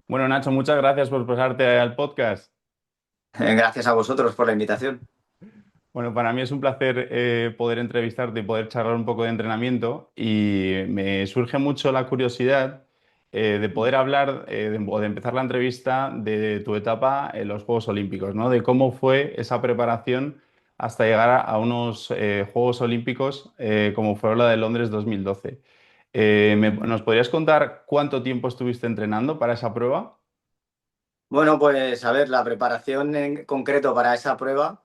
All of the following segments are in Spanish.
Bueno, Nacho, muchas gracias por pasarte al podcast. Gracias a vosotros por la invitación. Bueno, para mí es un placer poder entrevistarte y poder charlar un poco de entrenamiento y me surge mucho la curiosidad de poder hablar o de empezar la entrevista de tu etapa en los Juegos Olímpicos, ¿no? De cómo fue esa preparación hasta llegar a unos Juegos Olímpicos como fue la de Londres 2012. ¿Nos podrías contar cuánto tiempo estuviste entrenando para esa prueba? Bueno, pues a ver, la preparación en concreto para esa prueba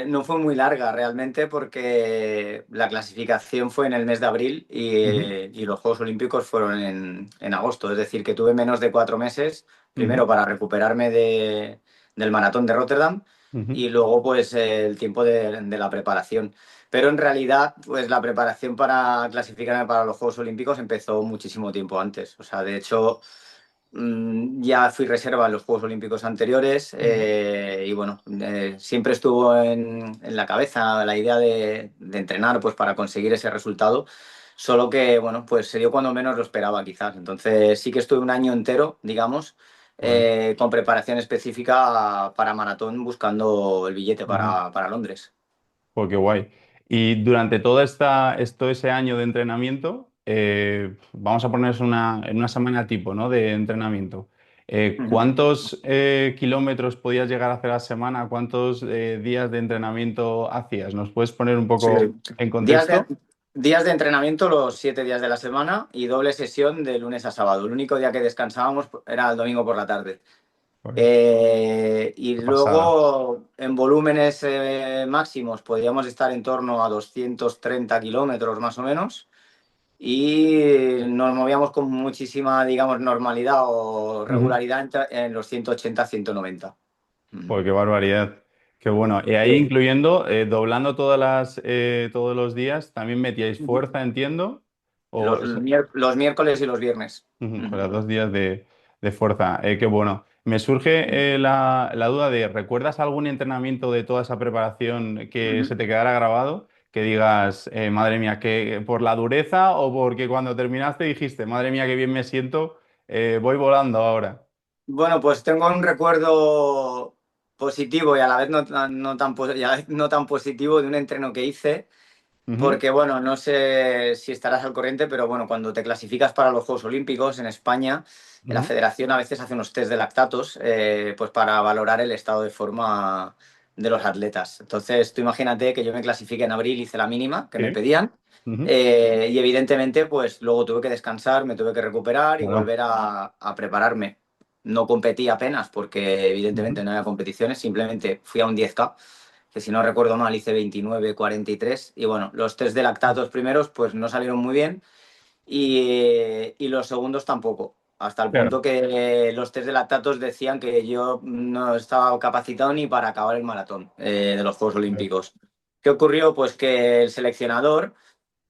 no fue muy larga realmente porque la clasificación fue en el mes de abril Ujú, y los Juegos Olímpicos fueron en agosto. Es decir, que tuve menos de 4 meses, ujú, primero para recuperarme del maratón de Rotterdam ujú. y luego pues el tiempo de la preparación. Pero en realidad, pues la preparación para clasificarme para los Juegos Olímpicos empezó muchísimo tiempo antes. O sea, de hecho... Ya fui reserva en los Juegos Olímpicos anteriores y bueno, siempre estuvo en la cabeza la idea de entrenar pues para conseguir ese resultado, solo que bueno, pues se dio cuando menos lo esperaba quizás. Entonces sí que estuve un año entero, digamos, Joder. con preparación específica para maratón buscando el billete Ujú. para Londres. Pues qué guay. Y durante todo ese año de entrenamiento, vamos a ponernos en una semana tipo, ¿no? De entrenamiento. Ujú. ¿Cuántos kilómetros podías llegar a hacer a la semana? ¿Cuántos días de entrenamiento hacías? ¿Nos puedes poner un Sí. poco en Días de, contexto? días de entrenamiento los 7 días de la semana y doble sesión de lunes a sábado. El único día que descansábamos era el domingo por la tarde. Joder, Y qué pasada. luego en volúmenes máximos podríamos estar en torno a 230 kilómetros más o menos. Y nos movíamos con muchísima, digamos, normalidad o Ujú. regularidad en los 180-190. Ujú. Joder, qué barbaridad. Qué bueno. Y ahí Sí. incluyendo, doblando todos los días, también metíais fuerza, entiendo. O Los miércoles y los viernes. Ujú, con Ujú. los 2 días de fuerza. Qué bueno. Me surge la duda de, ¿recuerdas algún entrenamiento de toda esa preparación que se Ujú. te quedara grabado? Que digas, madre mía, que por la dureza o porque cuando terminaste dijiste, madre mía, qué bien me siento, voy volando ahora. Bueno, pues tengo un recuerdo positivo y a la vez y a la vez no tan positivo de un entreno que hice, Ujú, porque bueno, no sé si estarás al corriente, pero bueno, cuando te clasificas para los Juegos Olímpicos en España, la ujú, federación a veces hace unos test de lactatos, pues para valorar el estado de forma de los atletas. Entonces, tú imagínate que yo me clasifique en abril, hice la mínima que me sí, pedían. ujú, Y evidentemente, pues luego tuve que descansar, me tuve que recuperar y claro, volver a prepararme. No competí apenas porque ujú, evidentemente no había competiciones, simplemente fui a un 10K, que si no recuerdo mal hice 29,43 y bueno, los test de lactatos primeros pues no salieron muy bien y los segundos tampoco, hasta el claro, punto que los test de lactatos decían que yo no estaba capacitado ni para acabar el maratón de los Juegos joder, Olímpicos. ¿Qué ocurrió? Pues que el seleccionador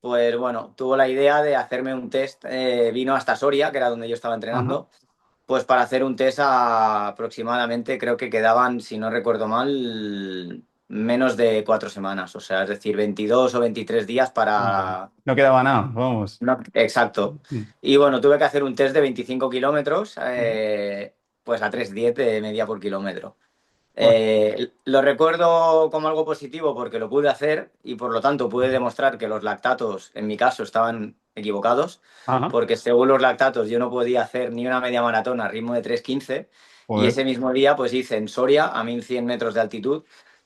pues bueno, tuvo la idea de hacerme un test, vino hasta Soria, que era donde yo estaba ajá, entrenando, pues para hacer un test aproximadamente, creo que quedaban, si no recuerdo mal, menos de 4 semanas, o sea, es decir, 22 o 23 días vale. para... No quedaba nada, vamos. Exacto. Mm, Y bueno, tuve que hacer un test de 25 kilómetros, ujú, pues a 3,10 de media por kilómetro. joder, Lo recuerdo como algo positivo porque lo pude hacer y por lo tanto pude ujú, demostrar que los lactatos, en mi caso, estaban equivocados, ajá, porque según los lactatos yo no podía hacer ni una media maratón a ritmo de 3,15 y joder, ese mismo día pues hice en Soria a 1.100 metros de altitud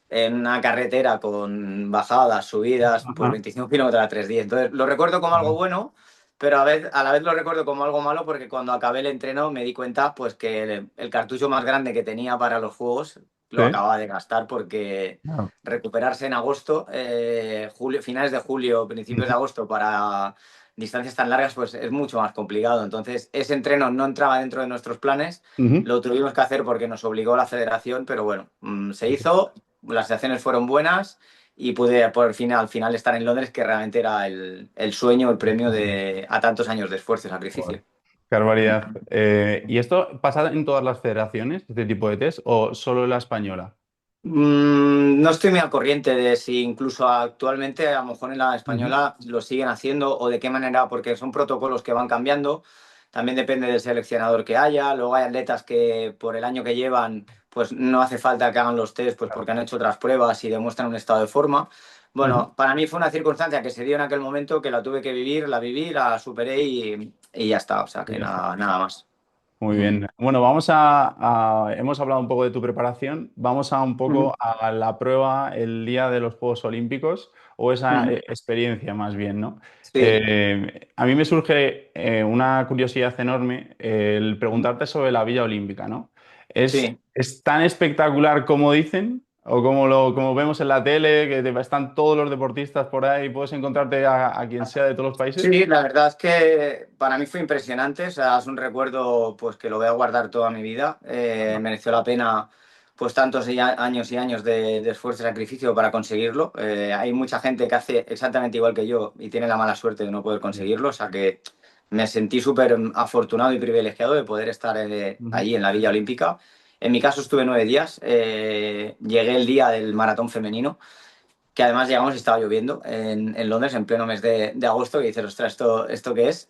en una carretera con bajadas, subidas, pues ajá, 25 kilómetros a 3,10. Entonces lo recuerdo como algo joder, bueno, pero a la vez lo recuerdo como algo malo porque cuando acabé el entreno me di cuenta pues que el cartucho más grande que tenía para los juegos lo sí, acababa de gastar porque claro. recuperarse en agosto, julio, finales de julio, principios de Ujú, agosto para distancias tan largas, pues es mucho más complicado. Entonces, ese entreno no entraba dentro de nuestros planes, ujú. lo tuvimos que hacer porque nos obligó la federación, pero bueno, se hizo, las sensaciones fueron buenas y pude por fin, al final estar en Londres, que realmente era el sueño, el premio a tantos años de esfuerzo y Joder, sacrificio. qué barbaridad. ¿Y esto pasa en todas las federaciones, este tipo de test, o solo en la española? No estoy muy al corriente de si incluso actualmente a lo mejor en la Ujú, española lo siguen haciendo o de qué manera, porque son protocolos que van cambiando. también depende del seleccionador que haya. Luego hay atletas que por el año que llevan, pues no hace falta que hagan los test, pues Claro. porque han hecho otras pruebas y demuestran un estado de forma. Ujú. Bueno, para mí fue una circunstancia que se dio en aquel momento, que la tuve que vivir, la viví, la superé y ya está. O sea, Y que ya está. nada más. Muy Mm. bien. Bueno, hemos hablado un poco de tu preparación. Vamos a un Ujú. poco a la prueba el día de los Juegos Olímpicos o esa Ujú. experiencia más bien, ¿no? Sí, A mí me surge una curiosidad enorme el preguntarte sobre la Villa Olímpica, ¿no? sí. Es tan espectacular como dicen o como vemos en la tele, que están todos los deportistas por ahí, puedes encontrarte a quien sea de todos los países? Sí, la verdad es que para mí fue impresionante, o sea, es un recuerdo pues que lo voy a guardar toda mi vida. Ajá. Mereció la pena pues tantos años y años de esfuerzo y sacrificio para conseguirlo. Hay mucha gente que hace exactamente igual que yo y tiene la mala suerte de no poder Sí. conseguirlo, o sea que me sentí súper afortunado y privilegiado de poder estar Ujú. allí en la Villa Olímpica. En mi caso estuve 9 días, llegué el día del maratón femenino, que además llegamos y estaba lloviendo en Londres en pleno mes de agosto, que dices, ostras, ¿esto qué es?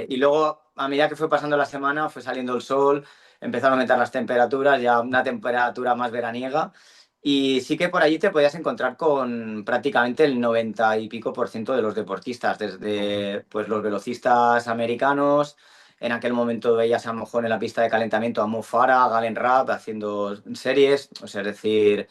Y luego, a medida que fue pasando la semana, fue saliendo el sol, empezaron a aumentar las temperaturas, ya una temperatura más veraniega, y sí que por allí te podías encontrar con prácticamente el 90 y pico por ciento de los deportistas, desde pues, los velocistas americanos. En aquel momento veías a lo mejor en la pista de calentamiento a Mo Farah, a Galen Rupp haciendo series, o sea, es decir,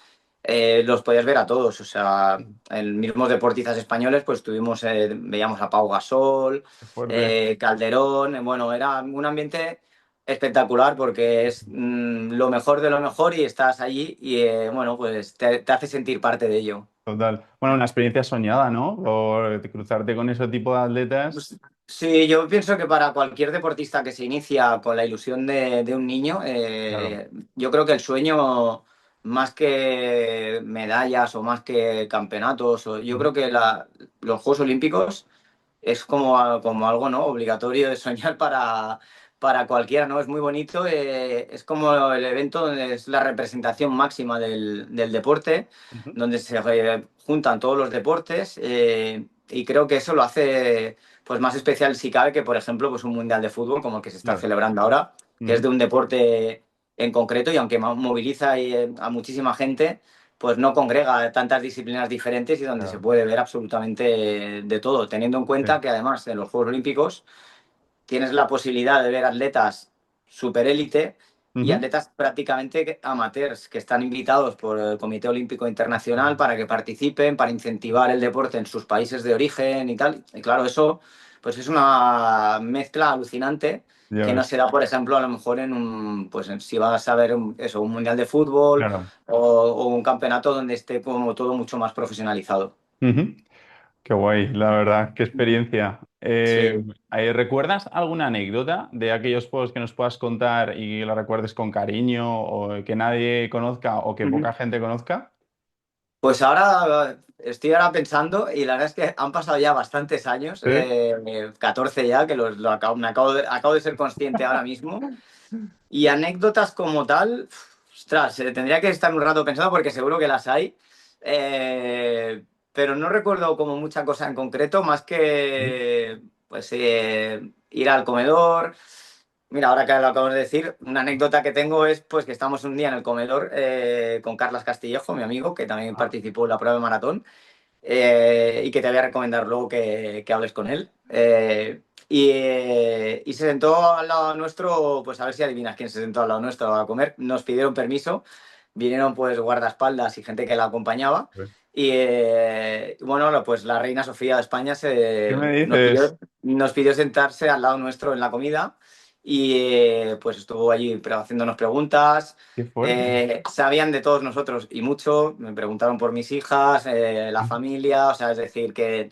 los podías ver a todos, o sea, en mismos deportistas españoles, pues veíamos a Pau Gasol, Qué fuerte. Calderón, bueno, era un ambiente espectacular porque es lo mejor de lo mejor y estás allí y bueno, pues te hace sentir parte de ello. Total. Bueno, una experiencia soñada, ¿no? Por cruzarte con ese tipo de atletas. Pues, sí, yo pienso que para cualquier deportista que se inicia con la ilusión de un niño, Claro. yo creo que el sueño, más que medallas o más que campeonatos, yo Ujú. creo que los Juegos Olímpicos es como algo, ¿no? Obligatorio de soñar para cualquiera, ¿no? Es muy bonito, es como el evento donde es la representación máxima del deporte, Ujú. donde se juntan todos los deportes, y creo que eso lo hace pues más especial si cabe que, por ejemplo, pues un mundial de fútbol como el que se está Claro. celebrando ahora, que es Ujú. de un deporte en concreto y aunque moviliza a muchísima gente, pues no congrega tantas disciplinas diferentes y donde se Claro. puede ver absolutamente de todo, teniendo en Sí. cuenta que además en los Juegos Olímpicos tienes la posibilidad de ver atletas superélite y Ujú. atletas prácticamente amateurs que están invitados por el Comité Olímpico Internacional para que participen, para incentivar el deporte en sus países de origen y tal. Y claro, eso pues es una mezcla alucinante Ya que no ves. se da, por ejemplo, a lo mejor si vas a ver un mundial de fútbol Claro. o un campeonato donde esté como todo mucho más profesionalizado. Ujú. Qué guay, la verdad, qué experiencia. Sí. ¿Recuerdas alguna anécdota de aquellos juegos que nos puedas contar y la recuerdes con cariño o que nadie conozca o que Ujú. poca gente conozca? Pues ahora estoy ahora pensando y la verdad es que han pasado ya bastantes años, Sí. 14 ya, que acabo de ser consciente ahora mismo. Y anécdotas como tal, ostras, tendría que estar un rato pensando porque seguro que las hay. Pero no recuerdo como mucha cosa en concreto, más Ujú. que pues ir al comedor. Mira, ahora que lo acabo de decir, una anécdota que tengo es pues que estamos un día en el comedor con Carlas Castillejo, mi amigo, que también Ah, participó en la prueba de maratón, y que te voy a recomendar luego que hables con él. Y se sentó al lado nuestro, pues a ver si adivinas quién se sentó al lado nuestro a comer. Nos pidieron permiso, vinieron pues guardaespaldas y gente que la acompañaba. pues, Y bueno, pues la reina Sofía de España ¿qué me dices? nos pidió sentarse al lado nuestro en la comida y pues estuvo allí haciéndonos preguntas. Qué fuerte. Sabían de todos nosotros y mucho, me preguntaron por mis hijas, la Ujú. familia, o sea, es decir, que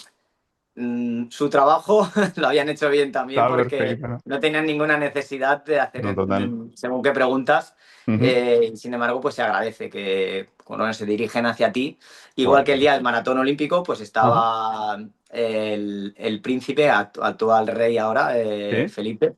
su trabajo lo habían hecho bien también Está porque perfecto. no tenían ninguna necesidad de No, hacer total. según qué preguntas. Ujú. Y sin embargo, pues se agradece que cuando se dirigen hacia ti, igual que el Joder. día del maratón olímpico, pues Ajá. estaba el príncipe, actual rey ahora, Sí. Felipe,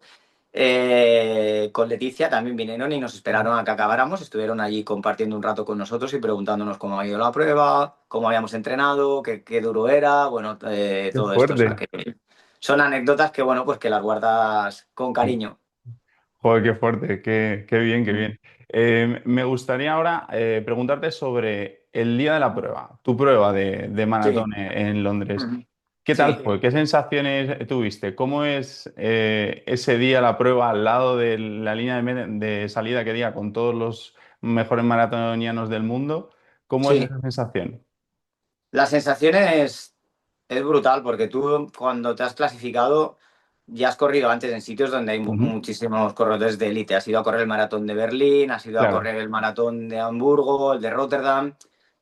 con Leticia también vinieron y nos Ujú. esperaron a que acabáramos. Estuvieron allí compartiendo un rato con nosotros y preguntándonos cómo había ido la prueba, cómo habíamos entrenado, qué duro era, bueno, Qué todo esto. O sea, fuerte. que son anécdotas que, bueno, pues que las guardas con cariño. Joder, qué fuerte, qué bien, qué Mm. bien. Me gustaría ahora preguntarte sobre el día de la prueba, tu prueba de Sí. maratón en Londres. Ujú. ¿Qué tal Sí. fue? ¿Qué sensaciones tuviste? ¿Cómo es ese día la prueba al lado de la línea de salida que diga con todos los mejores maratonianos del mundo? ¿Cómo es Sí. esa sensación? La sensación es brutal porque tú cuando te has clasificado ya has corrido antes en sitios donde hay Ujú. muchísimos corredores de élite. Has ido a correr el maratón de Berlín, has ido a Claro. correr el maratón de Hamburgo, el de Rotterdam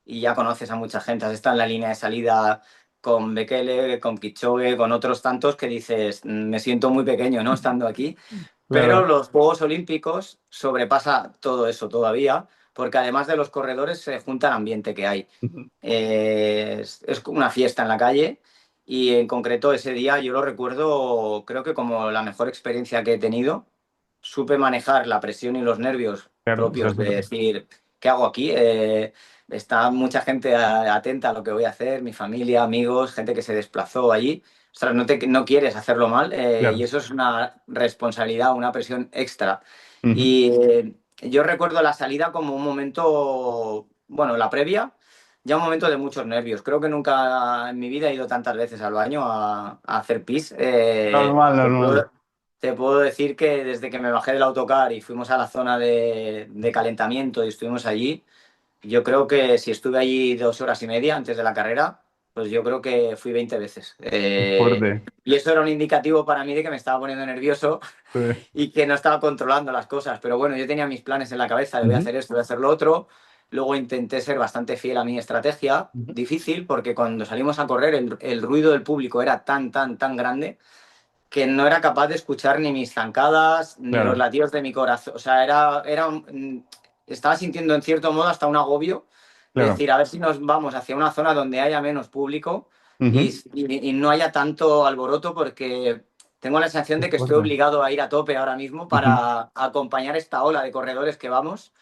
y ya conoces a mucha gente. Has estado en la línea de salida con Bekele, con Kipchoge, con otros tantos que dices, me siento muy pequeño, ¿no? Estando aquí. Pero Claro. los Juegos Olímpicos sobrepasa todo eso todavía porque además de los corredores se junta el ambiente que hay. Ujú. Es como una fiesta en la calle y en concreto ese día yo lo recuerdo creo que como la mejor experiencia que he tenido. Supe manejar la presión y los nervios Claro, eso propios es de verdad. decir, ¿qué hago aquí? Está mucha gente atenta a lo que voy a hacer, mi familia, amigos, gente que se desplazó allí. Ostras, no quieres hacerlo mal y Claro. eso es una responsabilidad, una presión extra. Ujú. Y yo recuerdo la salida como un momento, bueno, la previa, ya un momento de muchos nervios. Creo que nunca en mi vida he ido tantas veces al baño a hacer pis. Normal, normal. Te puedo decir que desde que me bajé del autocar y fuimos a la zona de calentamiento y estuvimos allí, yo creo que si estuve allí 2 horas y media antes de la carrera, pues yo creo que fui 20 veces. Qué fuerte. Y eso era un indicativo para mí de que me estaba poniendo nervioso Sí. y que no estaba controlando las cosas. Pero bueno, yo tenía mis planes en la cabeza de voy a Ujú. hacer esto, voy a hacer lo otro. Luego intenté ser bastante fiel a mi estrategia. Ujú. Difícil porque cuando salimos a correr el ruido del público era tan, tan, tan grande que no era capaz de escuchar ni mis zancadas, ni los Claro. latidos de mi corazón. O sea, estaba sintiendo en cierto modo hasta un agobio de Claro. decir, a ver si nos vamos hacia una zona donde haya menos público y, Ujú. y no haya tanto alboroto porque tengo la sensación Qué de que estoy fuerte. obligado a ir a tope ahora mismo Ujú. para acompañar esta ola de corredores que vamos.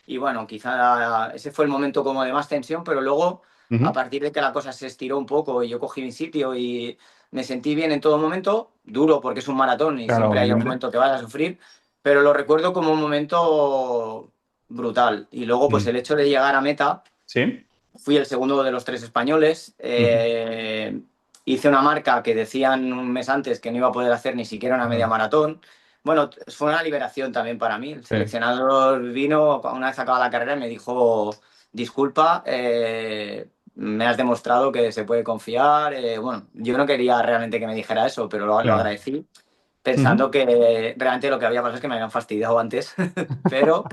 Y bueno, quizá ese fue el momento como de más tensión, pero luego, a Ujú. partir de que la cosa se estiró un poco y yo cogí mi sitio y me sentí bien en todo momento, duro porque es un maratón y Claro, siempre hay un obviamente. momento que vas a sufrir, pero lo recuerdo como un momento brutal. Y luego, pues Mm. el hecho de llegar a meta, ¿Sí? fui el segundo de los tres españoles. Ujú. Hice una marca que decían un mes antes que no iba a poder hacer ni siquiera una media Claro. maratón. Bueno, fue una liberación también para mí. El Sí. seleccionador vino una vez acabada la carrera y me dijo, disculpa, me has demostrado que se puede confiar. Bueno, yo no quería realmente que me dijera eso, pero lo Claro. agradecí, Ujú. pensando que realmente lo que había pasado es que me habían fastidiado antes. Pero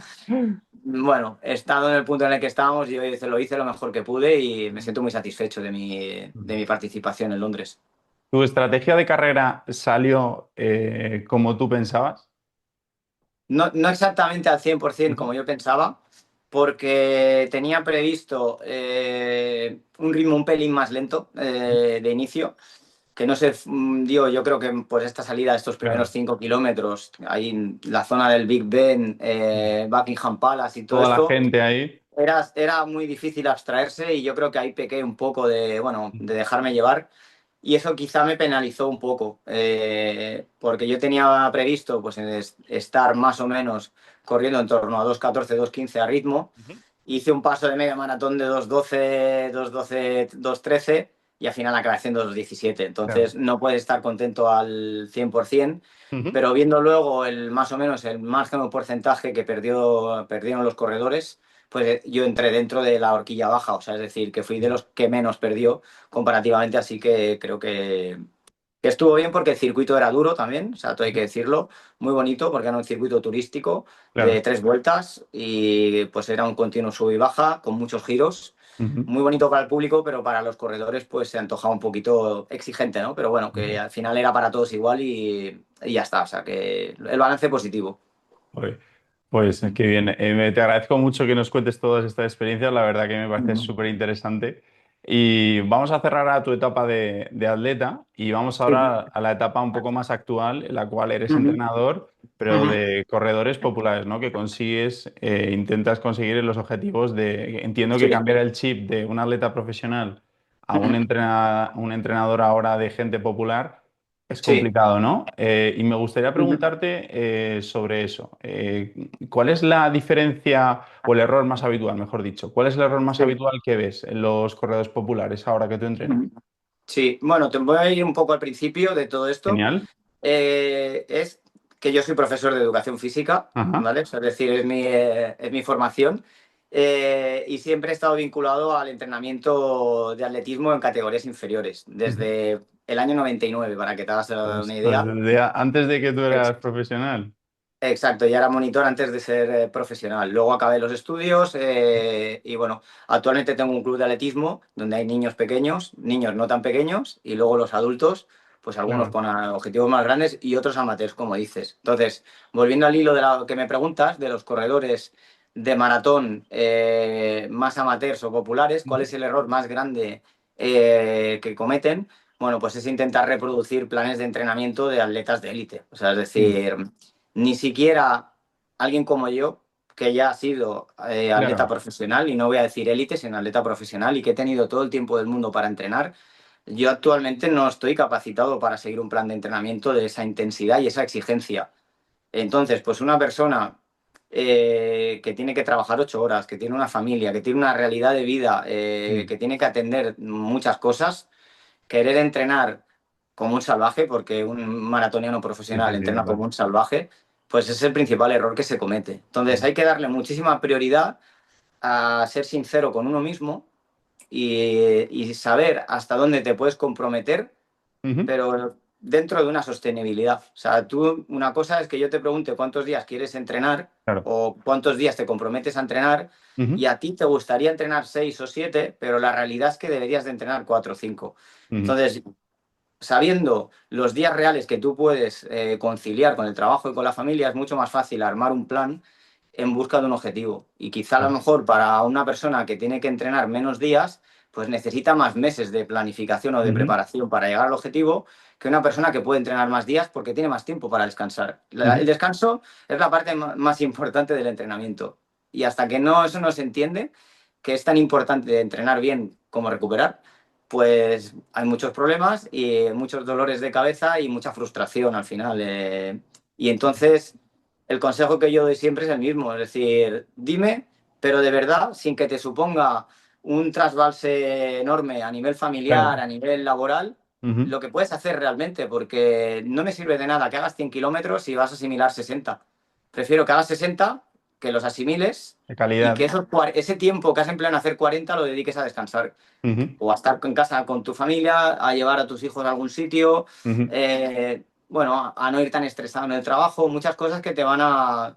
bueno, estando en el punto en el que estábamos, lo hice lo mejor que pude y me siento muy satisfecho de mi participación en Londres. ¿Tu estrategia de carrera salió como tú pensabas? No, no exactamente al 100% Ujú. como yo pensaba, porque tenía previsto un ritmo un pelín más lento de inicio, que no se dio, yo creo que por esta salida, estos primeros Claro. 5 kilómetros, ahí en la zona del Big Ben, Buckingham Palace y todo Toda la esto, gente ahí. era muy difícil abstraerse y yo creo que ahí pequé un poco bueno, de dejarme llevar y eso quizá me penalizó un poco, porque yo tenía previsto pues estar más o menos corriendo en torno a 2:14, 2:15 a ritmo. Ujú. Hice un paso de media maratón de 2:12, 2:13 y al final acabé haciendo 2:17. Claro. Entonces no puedes estar contento al 100%, Ujú. pero viendo luego más o menos el margen o porcentaje que perdieron los corredores, pues yo entré dentro de la horquilla baja, o sea, es decir, que fui de los que menos perdió comparativamente, así que creo que estuvo bien porque el circuito era duro también, o sea, todo hay que Ujú. decirlo, muy bonito porque era un circuito turístico de Claro. 3 vueltas y pues era un continuo sub y baja con muchos giros, Ujú. muy bonito para el público, pero para los corredores pues se antojaba un poquito exigente, ¿no? Pero bueno, que Ujú. al final era para todos igual y ya está, o sea, que el balance positivo. Oye, pues qué bien. Te agradezco mucho que nos cuentes todas estas experiencias. La verdad que me parece Ujú. súper interesante. Y vamos a cerrar a tu etapa de atleta y vamos Sí. ahora a la etapa un poco más actual, en la cual eres Ujú. entrenador, pero Ujú. de corredores populares, ¿no? Que consigues, intentas conseguir los objetivos de, entiendo que Sí. cambiar el chip de un atleta profesional a Ujú. un entrenador ahora de gente popular. Es Sí. complicado, ¿no? Y me gustaría Ujú. preguntarte sobre eso. ¿Cuál es la diferencia o el error más habitual, mejor dicho? ¿Cuál es el error más Sí. habitual que ves en los corredores populares ahora que tú entrenas? Ujú. Sí, bueno, te voy a ir un poco al principio de todo esto. Genial. Es que yo soy profesor de educación física, Ajá. ¿vale? O sea, es decir, es mi formación. Y siempre he estado vinculado al entrenamiento de atletismo en categorías inferiores, Ujú. desde el año 99, para que te hagas una Ostras, idea. antes de que tú Ex- eras profesional. Exacto, ya era monitor antes de ser profesional. Luego acabé los estudios y bueno, actualmente tengo un club de atletismo donde hay niños pequeños, niños no tan pequeños y luego los adultos, pues algunos Claro. con objetivos más grandes y otros amateurs, como dices. Entonces, volviendo al hilo de lo que me preguntas, de los corredores de maratón más amateurs o populares, ¿cuál Ujú. es el error más grande que cometen? Bueno, pues es intentar reproducir planes de entrenamiento de atletas de élite. O sea, es Mm. decir, ni siquiera alguien como yo, que ya ha sido atleta Claro. profesional, y no voy a decir élite, sino atleta profesional, y que he tenido todo el tiempo del mundo para entrenar, yo actualmente no estoy capacitado para seguir un plan de entrenamiento de esa intensidad y esa exigencia. Entonces, pues una persona que tiene que trabajar 8 horas, que tiene una familia, que tiene una realidad de vida, Mm. que tiene que atender muchas cosas, querer entrenar como un salvaje, porque un maratoniano Sí, sí, profesional sí, entrena total. como un salvaje, pues es el principal error que se comete. Entonces Mm. hay que darle muchísima prioridad a ser sincero con uno mismo y saber hasta dónde te puedes comprometer, Ujú. pero dentro de una sostenibilidad. O sea, tú, una cosa es que yo te pregunte cuántos días quieres entrenar Claro. o cuántos días te comprometes a entrenar Ujú. y a ti te gustaría entrenar 6 o 7, pero la realidad es que deberías de entrenar 4 o 5. Ujú. Entonces, sabiendo los días reales que tú puedes conciliar con el trabajo y con la familia, es mucho más fácil armar un plan en busca de un objetivo. Y quizá a lo Claro. mejor para una persona que tiene que entrenar menos días, pues necesita más meses de planificación o de Ujú. preparación para llegar al objetivo que una persona que puede entrenar más días porque tiene más tiempo para descansar. El Ujú. descanso es la parte más importante del entrenamiento. Y hasta que no eso no se entiende, que es tan importante entrenar bien como recuperar, pues hay muchos problemas y muchos dolores de cabeza y mucha frustración al final. Y entonces el consejo que yo doy siempre es el mismo, es decir, dime, pero de verdad, sin que te suponga un trasbalse enorme a nivel familiar, Claro. a nivel laboral, Ujú. lo que puedes hacer realmente, porque no me sirve de nada que hagas 100 kilómetros y vas a asimilar 60. Prefiero que hagas 60, que los asimiles De y que calidad. ese tiempo que has empleado en hacer 40 lo dediques a descansar Ujú. o a estar en casa con tu familia, a llevar a tus hijos a algún sitio, Ujú. bueno, a no ir tan estresado en el trabajo, muchas cosas que te van a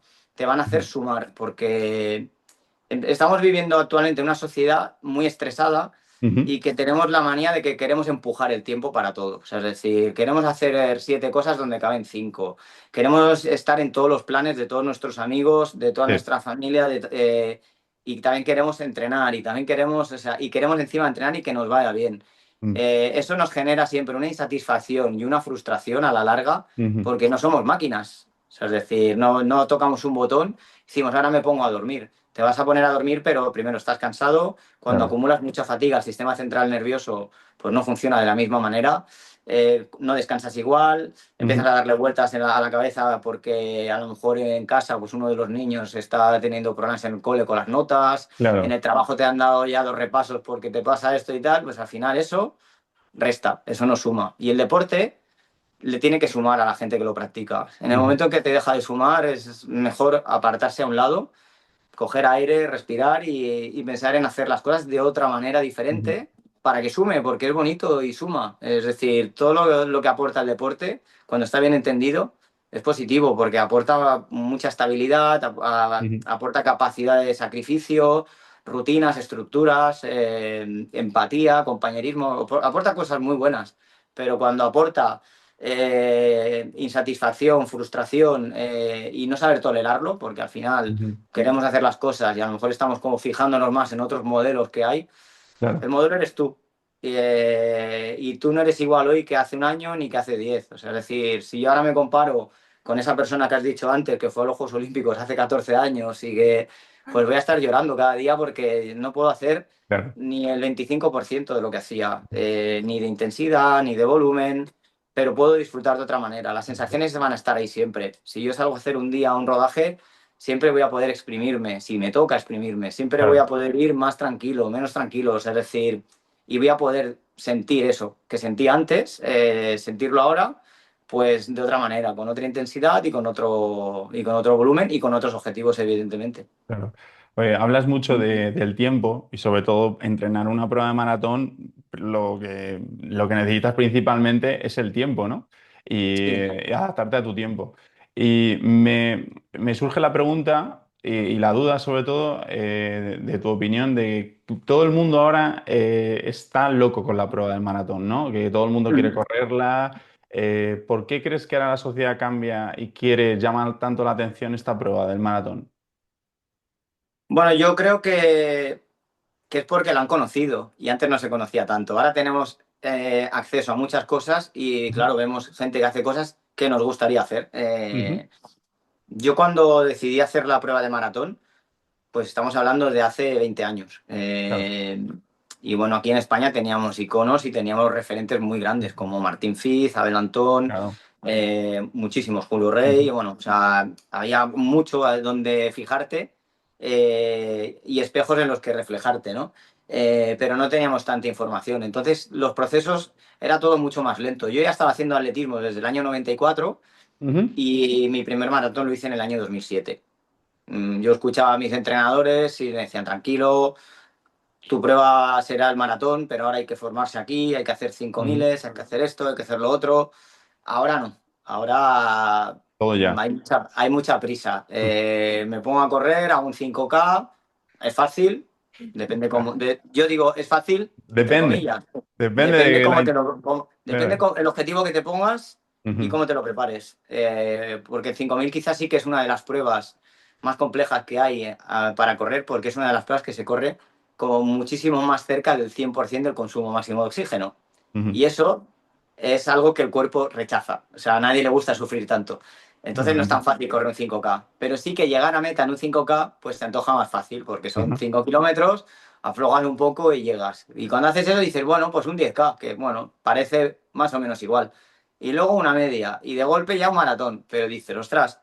hacer sumar, porque estamos viviendo actualmente una sociedad muy estresada Ujú. y que tenemos la manía de que queremos empujar el tiempo para todo. O sea, es decir, queremos hacer 7 cosas donde caben 5. Queremos estar en todos los planes de todos nuestros amigos, de toda Sí. nuestra familia, y también queremos entrenar y también queremos, o sea, y queremos encima entrenar y que nos vaya bien. Mm. Eso nos genera siempre una insatisfacción y una frustración a la larga Ujú. porque no somos máquinas. O sea, es decir, no tocamos un botón y decimos, ahora me pongo a dormir. Te vas a poner a dormir, pero primero estás cansado. Cuando Claro. acumulas mucha fatiga, el sistema central nervioso pues no funciona de la misma manera. No descansas igual, empiezas Ujú. a darle vueltas a la cabeza porque a lo mejor en casa pues uno de los niños está teniendo problemas en el cole con las notas, en Claro. el trabajo te han dado ya 2 repasos porque te pasa esto y tal, pues al final eso resta, eso no suma. Y el deporte le tiene que sumar a la gente que lo practica. En el Ujú. momento en que te deja de sumar es mejor apartarse a un lado, coger aire, respirar y pensar en hacer las cosas de otra manera Ujú. diferente para que sume, porque es bonito y suma. Es decir, todo lo que aporta el deporte, cuando está bien entendido, es positivo porque aporta mucha estabilidad, Ujú. aporta capacidad de sacrificio, rutinas, estructuras, empatía, compañerismo, aporta cosas muy buenas. Pero cuando aporta insatisfacción, frustración y no saber tolerarlo, porque al final Ujú. queremos hacer las cosas y a lo mejor estamos como fijándonos más en otros modelos que hay. El Claro. modelo eres tú. Y tú no eres igual hoy que hace un año ni que hace 10. O sea, es decir, si yo ahora me comparo con esa persona que has dicho antes, que fue a los Juegos Olímpicos hace 14 años y que pues voy a estar llorando cada día porque no puedo hacer Claro. ni el 25% de lo que hacía, ni de intensidad, ni de volumen. pero puedo disfrutar de otra manera. Las sensaciones van a estar ahí siempre. Si yo salgo a hacer un día un rodaje, siempre voy a poder exprimirme, si me toca exprimirme, siempre voy Claro. a poder ir más tranquilo, menos tranquilo, es decir, y voy a poder sentir eso que sentí antes, sentirlo ahora, pues de otra manera, con otra intensidad y con otro volumen y con otros objetivos, evidentemente. Claro. Hablas mucho del tiempo y sobre todo entrenar una prueba de maratón, lo que necesitas principalmente es el tiempo, ¿no? Sí. Y adaptarte a tu tiempo. Y me surge la pregunta y la duda sobre todo de tu opinión de que todo el mundo ahora está loco con la prueba del maratón, ¿no? Que todo el mundo quiere correrla. ¿Por qué crees que ahora la sociedad cambia y quiere llamar tanto la atención esta prueba del maratón? Bueno, yo creo que es porque lo han conocido y antes no se conocía tanto. Ahora tenemos acceso a muchas cosas y claro, vemos gente que hace cosas que nos gustaría hacer. Ujú. Yo cuando decidí hacer la prueba de maratón, pues estamos hablando de hace 20 años. Claro, Y bueno, aquí en España teníamos iconos y teníamos referentes muy grandes como Martín Fiz, Abel Antón, claro. muchísimos, Julio Rey, Ujú, bueno, o sea, había mucho a donde fijarte y espejos en los que reflejarte, ¿no? Pero no teníamos tanta información. Entonces, los procesos era todo mucho más lento. Yo ya estaba haciendo atletismo desde el año 94 ujú, y mi primer maratón lo hice en el año 2007. Yo escuchaba a mis entrenadores y me decían, tranquilo, tu prueba será el maratón, pero ahora hay que formarse aquí, hay que hacer 5.000, ujú. hay que hacer esto, hay que hacer lo otro. Ahora no, ahora Todo ya. hay mucha prisa. Mm. Me pongo a correr, hago un 5K, es fácil, depende Claro. cómo... yo digo, es fácil, entre Depende. comillas, Depende depende de cómo la... te lo... depende Claro. el objetivo que te pongas y Ujú, cómo te lo prepares. Porque el 5.000 quizás sí que es una de las pruebas más complejas que hay para correr, porque es una de las pruebas que se corre como muchísimo más cerca del 100% del consumo máximo de oxígeno. ujú. Y eso es algo que el cuerpo rechaza. O sea, a nadie le gusta sufrir tanto. Entonces no es Totalmente. tan fácil correr un 5K. Pero sí que llegar a meta en un 5K, pues te antoja más fácil, porque son Ujú, 5 kilómetros, aflojas un poco y llegas. Y cuando haces eso dices, bueno, pues un 10K, que bueno, parece más o menos igual. Y luego una media, y de golpe ya un maratón. Pero dices, ostras,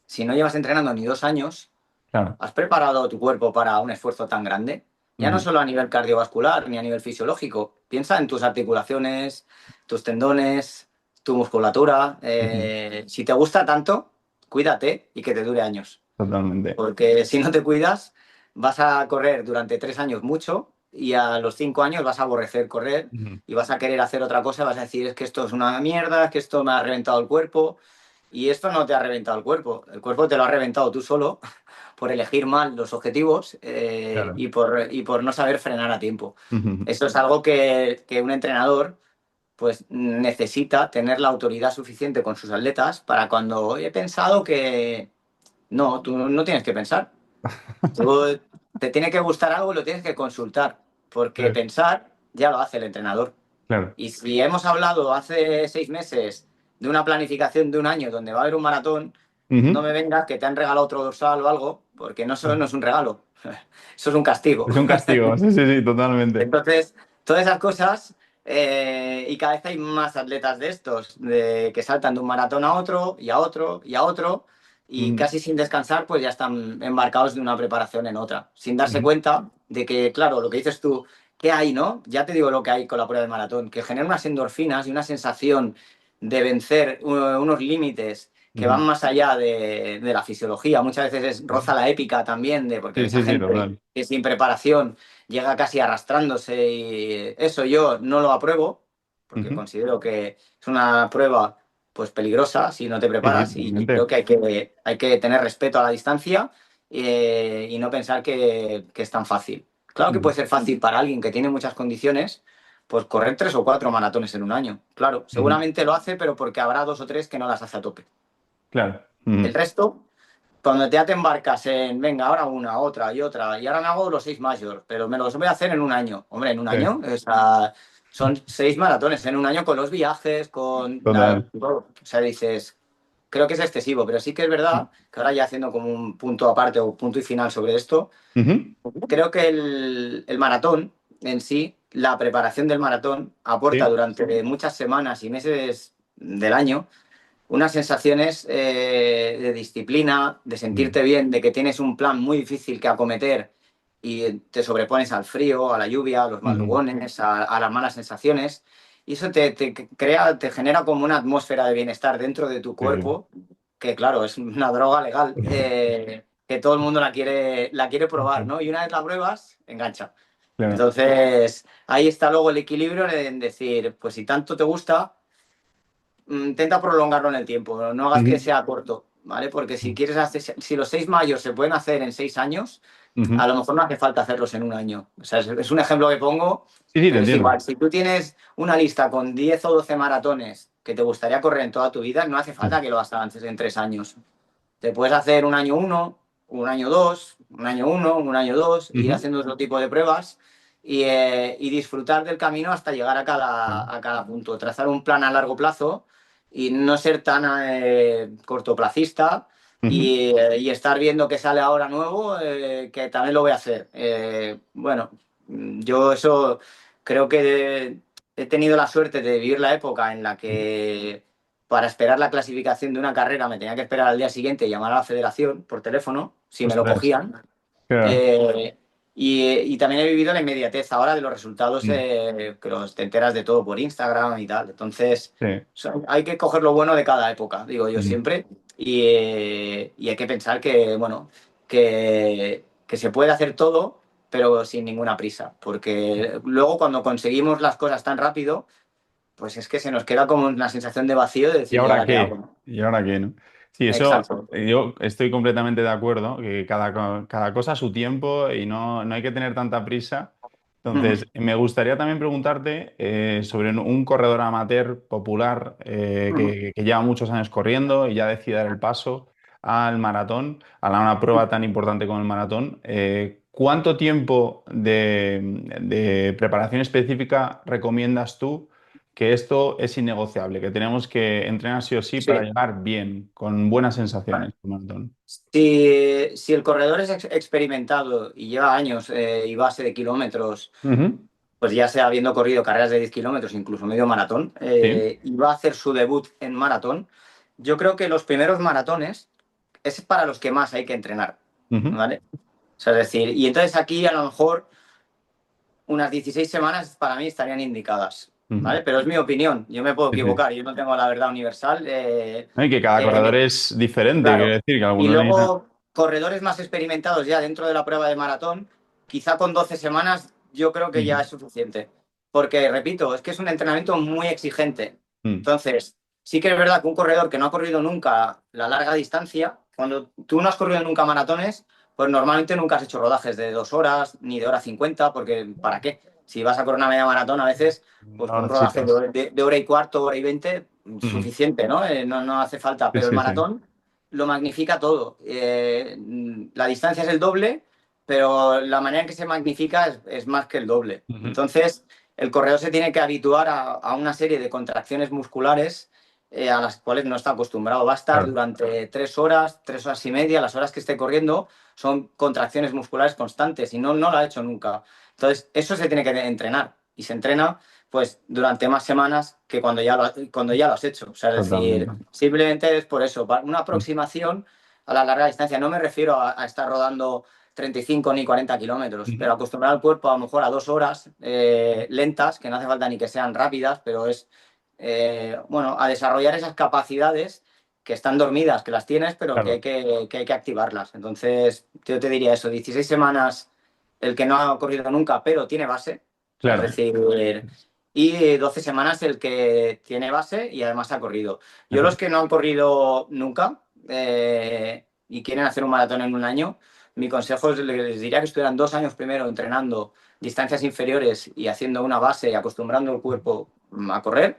si no llevas entrenando ni 2 años, claro. ¿has preparado tu cuerpo para un esfuerzo tan grande? Ya no Ujú, solo a nivel cardiovascular ni a nivel fisiológico. Piensa en tus articulaciones, tus tendones, tu musculatura. ujú. Si te gusta tanto, cuídate y que te dure años. Totalmente. Porque si no te cuidas, vas a correr durante 3 años mucho y a los 5 años vas a aborrecer correr Ujú, y vas a querer hacer otra cosa, vas a decir es que esto es una mierda, es que esto me ha reventado el cuerpo. Y esto no te ha reventado el cuerpo te lo ha reventado tú solo por elegir mal los objetivos claro. y por no saber frenar a tiempo. Ujú, Eso es algo que un entrenador pues necesita tener la autoridad suficiente con sus atletas para cuando he pensado que no, tú no tienes que pensar. Tú te tiene que gustar algo y lo tienes que consultar, porque claro, pensar ya lo hace el entrenador. claro. Y si hemos hablado hace 6 meses de una planificación de un año donde va a haber un maratón, no Ujú. me vengas que te han regalado otro dorsal o algo, porque no, eso no es un regalo, eso es un castigo. Es un castigo. Sí, sí, sí, totalmente. Entonces, todas esas cosas, y cada vez hay más atletas de estos, que saltan de un maratón a otro, y a otro, y a otro, y Ujú, casi sin descansar, pues ya están embarcados de una preparación en otra, sin darse ujú, cuenta de que, claro, lo que dices tú, ¿qué hay, no? Ya te digo lo que hay con la prueba de maratón, que genera unas endorfinas y una sensación de vencer unos límites que van ujú. más allá de la fisiología. Muchas veces roza la épica también, porque Sí, ves a sí, sí, gente total. que sin preparación llega casi arrastrándose y eso yo no lo apruebo porque Ujú. considero que es una prueba pues peligrosa si no te Sí, sí, preparas y creo totalmente. que hay que tener respeto a la distancia y no pensar que es tan fácil. Claro que Ujú, puede ser fácil para alguien que tiene muchas condiciones, pues correr 3 o 4 maratones en un año. Claro, ujú. seguramente lo hace, pero porque habrá 2 o 3 que no las hace a tope. Claro. El Ujú. resto cuando ya te embarcas en, venga, ahora una, otra y otra, y ahora me hago los 6 majors, pero me los voy a hacer en un año. Hombre, en un Sí, año, o sea, son 6 maratones en un año con los viajes, con total. todo. O sea, dices, creo que es excesivo, pero sí que es verdad que ahora ya haciendo como un punto aparte o punto y final sobre esto, Ujú. creo que el maratón en sí la preparación del maratón aporta Sí. durante muchas semanas y meses del año unas sensaciones de disciplina, de Mm, sentirte bien, de que tienes un plan muy difícil que acometer y te sobrepones al frío, a la lluvia, a los ujú, madrugones, a las malas sensaciones. Y eso te crea, te genera como una atmósfera de bienestar dentro de tu sí, sí. cuerpo, que claro, es una droga legal, que todo el mundo la quiere probar, Ujú. ¿no? Y una vez la pruebas, engancha. Claro. Entonces, ahí está luego el equilibrio en decir, pues si tanto te gusta, intenta prolongarlo en el tiempo, no hagas que Ujú, sea corto, ¿vale? Porque si quieres hacer, si los 6 mayos se pueden hacer en 6 años, a ujú. lo mejor no hace falta hacerlos en un año. O sea, es un ejemplo que pongo, Sí, sí, te pero es entiendo. igual. Si tú tienes una lista con 10 o 12 maratones que te gustaría correr en toda tu vida, no hace falta que lo hagas antes en 3 años. Te puedes hacer un año uno, un año dos, un año uno, un año dos, ir Ujú. haciendo otro tipo de pruebas y disfrutar del camino hasta llegar a cada punto. Trazar un plan a largo plazo y no ser tan cortoplacista Ujú. y estar viendo que sale ahora nuevo, que también lo voy a hacer. Bueno, yo eso creo que he tenido la suerte de vivir la época en la que para esperar la clasificación de una carrera me tenía que esperar al día siguiente y llamar a la federación por teléfono, si me lo Ostras. cogían. Claro. Eh, y también he vivido la inmediatez ahora de los resultados, Mm, que te enteras de todo por Instagram y tal. Entonces, sí. hay que coger lo bueno de cada época, digo yo Mm. siempre, y hay que pensar que, bueno, que se puede hacer todo, pero sin ninguna prisa, porque luego cuando conseguimos las cosas tan rápido, pues es que se nos queda como una sensación de vacío de ¿Y decir, ¿y ahora ahora qué qué? hago? ¿Y ahora qué, no? Sí, eso Exacto. yo estoy completamente de acuerdo, que cada cosa a su tiempo y no hay que tener tanta prisa. Ujú. Entonces, me gustaría también preguntarte sobre un corredor amateur popular Ujú. que lleva muchos años corriendo y ya decide dar el paso al maratón, a una prueba tan importante como el maratón. ¿Cuánto tiempo de preparación específica recomiendas tú? Que esto es innegociable, que tenemos que entrenar sí o sí para Sí. llegar bien, con buenas sensaciones Vale. al maratón. Si el corredor es experimentado y lleva años y base de kilómetros, Ujú. pues ya sea habiendo corrido carreras de 10 kilómetros, incluso medio maratón, Sí. y va a hacer su debut en maratón, yo creo que los primeros maratones es para los que más hay que entrenar, Ujú. ¿vale? O sea, es decir, y entonces aquí a lo mejor unas 16 semanas para mí estarían indicadas, Ujú. ¿vale? Pero es mi opinión, yo me puedo Sí, sí. equivocar, yo no tengo la verdad universal. No, y que cada corredor Eh, es diferente, quiero claro. decir, que Y algunos necesitan... luego, corredores más experimentados ya dentro de la prueba de maratón, quizá con 12 semanas yo creo que ya Ujú. es suficiente. Porque, repito, es que es un entrenamiento muy exigente. Mm. Entonces, sí que es verdad que un corredor que no ha corrido nunca la larga distancia, cuando tú no has corrido nunca maratones, pues normalmente nunca has hecho rodajes de 2 horas ni de hora 50, porque ¿para qué? Si vas a correr una media maratón, a veces, pues No con un rodaje necesitas. de hora y cuarto, hora y 20, Ujú. suficiente, ¿no? No hace falta. Sí, Pero el sí, sí. maratón lo magnifica todo. La distancia es el doble, pero la manera en que se magnifica es más que el doble. Ujú. Entonces, el corredor se tiene que habituar a una serie de contracciones musculares a las cuales no está acostumbrado. Va a estar Claro, durante 3 horas, 3 horas y media, las horas que esté corriendo son contracciones musculares constantes y no lo ha hecho nunca. Entonces, eso se tiene que entrenar y se entrena pues durante más semanas que cuando ya lo has hecho. O sea, es decir, totalmente. simplemente es por eso, para una Mm. aproximación a la larga distancia. No me refiero a estar rodando 35 ni 40 kilómetros, Ujú. pero acostumbrar al cuerpo a lo mejor a 2 horas lentas, que no hace falta ni que sean rápidas, pero es, bueno, a desarrollar esas capacidades que están dormidas, que las tienes, pero Claro, que hay que activarlas. Entonces, yo te diría eso, 16 semanas el que no ha corrido nunca, pero tiene base, o sea, es claro. decir, y 12 semanas el que tiene base y además ha corrido. Yo Ajá. los que no han corrido nunca y quieren hacer un maratón en un año, mi consejo les diría que estuvieran 2 años primero entrenando distancias inferiores y haciendo una base y acostumbrando el cuerpo a correr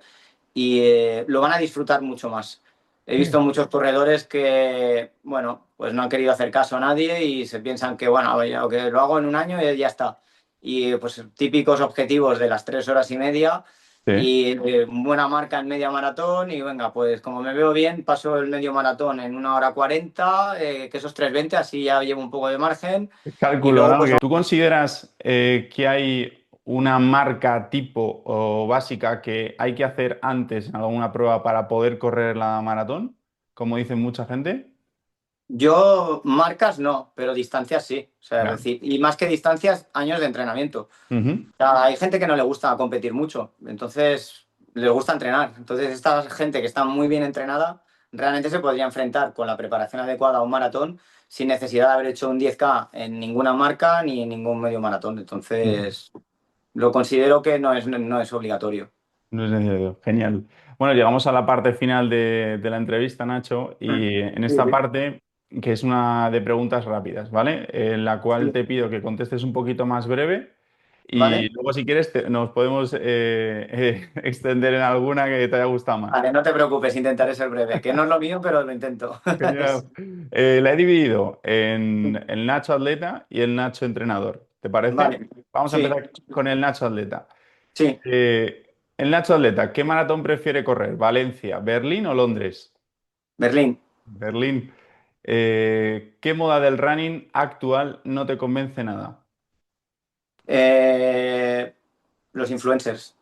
y lo van a disfrutar mucho más. He Sí. visto muchos corredores que, bueno, pues no han querido hacer caso a nadie y se piensan que, bueno, ya, que lo hago en un año y ya está. Y pues típicos objetivos de las 3 horas y media Sí. y buena marca en media maratón y venga, pues como me veo bien, paso el medio maratón en 1 hora 40, que esos 3:20, así ya llevo un poco de margen y Cálculo, luego ¿no? pues Que ¿tú consideras que hay una marca tipo o básica que hay que hacer antes en alguna prueba para poder correr la maratón, como dicen mucha gente? Yo marcas no, pero distancias sí. O sea, es Claro. decir, y más que distancias, años de entrenamiento. Ujú. O sea, hay gente que no le gusta competir mucho, entonces les gusta entrenar. Entonces, esta gente que está muy bien entrenada realmente se podría enfrentar con la preparación adecuada a un maratón sin necesidad de haber hecho un 10K en ninguna marca ni en ningún medio maratón. Ujú. Entonces, lo considero que no es obligatorio. No es necesario. Genial. Bueno, llegamos a la parte final de la entrevista, Nacho, y en Sí, esta parte, que es una de preguntas rápidas, ¿vale? En la cual sí. te pido que contestes un poquito más breve y ¿Vale? luego, si quieres, nos podemos extender en alguna que te haya gustado más. Vale, no te preocupes, intentaré ser breve, que no es lo mío, pero lo intento. Genial. La he dividido en el Nacho atleta y el Nacho entrenador. ¿Te parece? Vale, Vamos a sí, empezar con el Nacho atleta. sí, El Nacho atleta, ¿qué maratón prefiere correr? ¿Valencia, Berlín o Londres? Berlín. Berlín. ¿Qué moda del running actual no te convence nada? Eh, los influencers.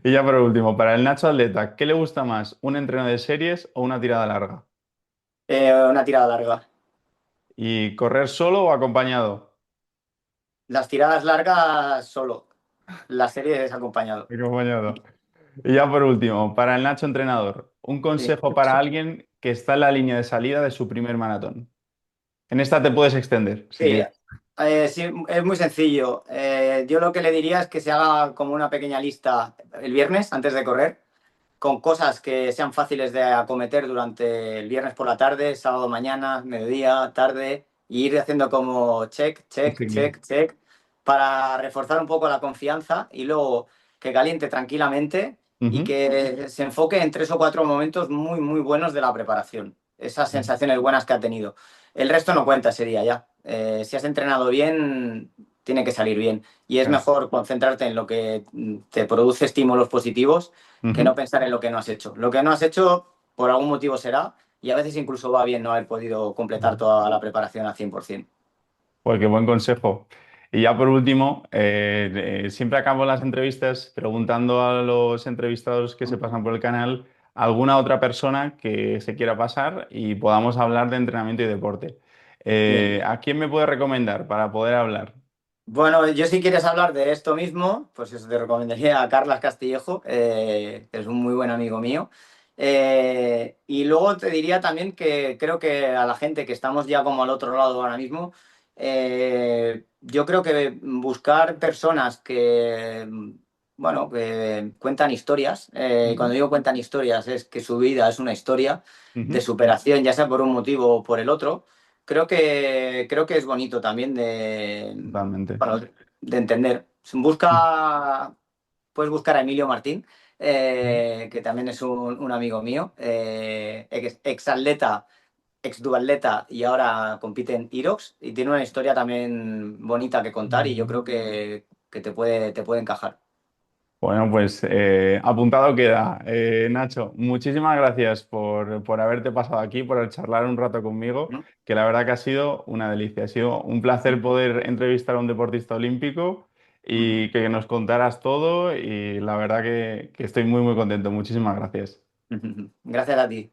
Y ya por último, para el Nacho atleta, ¿qué le gusta más? ¿Un entreno de series o una tirada larga? Una tirada larga. ¿Y correr solo o acompañado? Las tiradas largas solo. La serie es acompañado. Acompañado. Y ya por último, para el Nacho entrenador, un Sí. consejo para alguien que está en la línea de salida de su primer maratón. En esta te puedes extender, si Sí, quieres. sí, es muy sencillo. Yo lo que le diría es que se haga como una pequeña lista el viernes antes de correr, con cosas que sean fáciles de acometer durante el viernes por la tarde, sábado mañana, mediodía, tarde, y ir haciendo como check, Un check, checklist. check, check, para reforzar un poco la confianza y luego que caliente tranquilamente y Ujú. que se enfoque en 3 o 4 momentos muy, muy buenos de la preparación. Esas sensaciones buenas que ha tenido. El resto no cuenta ese día ya. Si has entrenado bien, tiene que salir bien. Y es Claro. mejor concentrarte en lo que te produce estímulos positivos que Ujú. no pensar en lo que no has hecho. Lo que no has hecho, por algún motivo será, y a veces incluso va bien no haber podido completar toda la preparación al 100%. Pues qué buen consejo. Y ya por último, siempre acabo las entrevistas preguntando a los entrevistados que se pasan por el canal alguna otra persona que se quiera pasar y podamos hablar de entrenamiento y deporte. Bien. ¿A quién me puede recomendar para poder hablar? Bueno, yo si quieres hablar de esto mismo, pues eso te recomendaría a Carlas Castillejo, que es un muy buen amigo mío. Y luego te diría también que creo que a la gente que estamos ya como al otro lado ahora mismo, yo creo que buscar personas que, bueno, que cuentan historias, Ujú. cuando digo cuentan historias es que su vida es una historia de Ujú. superación, ya sea por un motivo o por el otro. Creo que es bonito también Totalmente. bueno, de entender. Puedes buscar a Emilio Martín, que también es un amigo mío, exatleta, exduatleta y ahora compite en Irox y tiene una historia también bonita que contar y yo creo que te puede encajar. Bueno, pues apuntado queda. Nacho, muchísimas gracias por haberte pasado aquí, por charlar un rato conmigo, ¿No? que la verdad que ha sido una delicia. Ha sido un placer poder entrevistar a un deportista olímpico y que nos contaras todo y la verdad que estoy muy, muy contento. Muchísimas gracias. Gracias a ti.